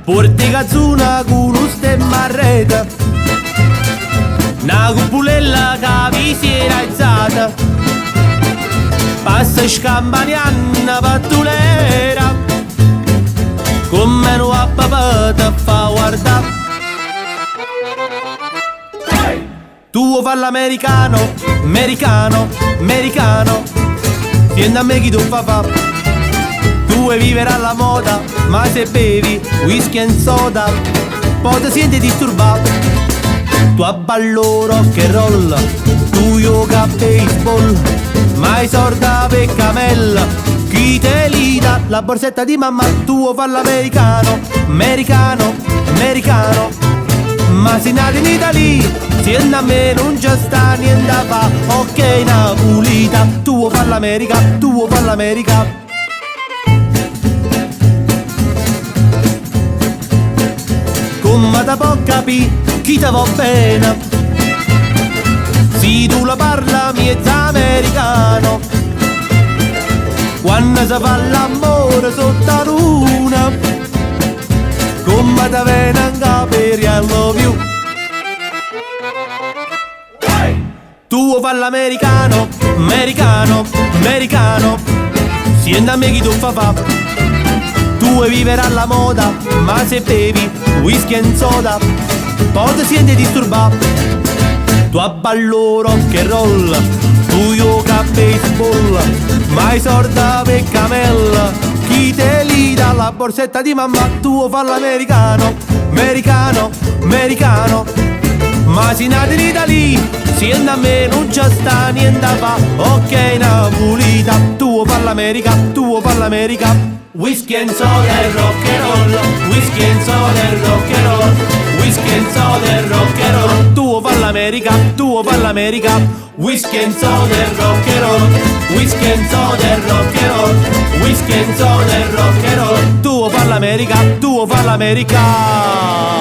Porti cazzuna con un stemma a rete, una cupulella che vi si era alzata, passa scampagnana pattulera, come non ha papà te fa guardare. Tu fa l'americano, americano, americano, tieni a me chi tu fa. Tu vuoi vivere alla moda, ma se bevi whisky e soda, poi ti senti disturbato. Tu abballo rock and roll, tu yoga baseball, mai sorda per camella, chi te li dà la borsetta di mamma. Tu fa l'americano, americano, americano, ma sei nato in Italia, siendo a me non c'è sta niente a fa. Ok, una pulita, tu fa l'America, tu fa l'America. Come te può capire chi te va bene, se tu la parla miezza americano, quando si fa l'amore sotto la luna, come te viene anche per I love you. Tu fa l'americano, americano, americano, siendo a me chi tu fa. Tu vuoi vivere alla moda, ma se bevi whisky e soda, poi ti senti disturbato. Tu abballo rock and roll, tu yoga baseball, mai sorda per camella, chi te li dà la borsetta di mamma. Tu fa l'americano, americano, americano, ma sei nato in Italia, siendo a me non c'è sta niente a fa. Ok, una pulita, tu fa l'America, tu fa l'America. Whisky and soda e rock and roll, whisky and soda e rock and roll, whisky and soda e rock and roll. Tu fa l'America, tu fa l'America. Whisky and soda e rock and roll, whisky and soda e rock and roll, whisky and soda e rock and roll. Tu fa l'America, tu fa l'America.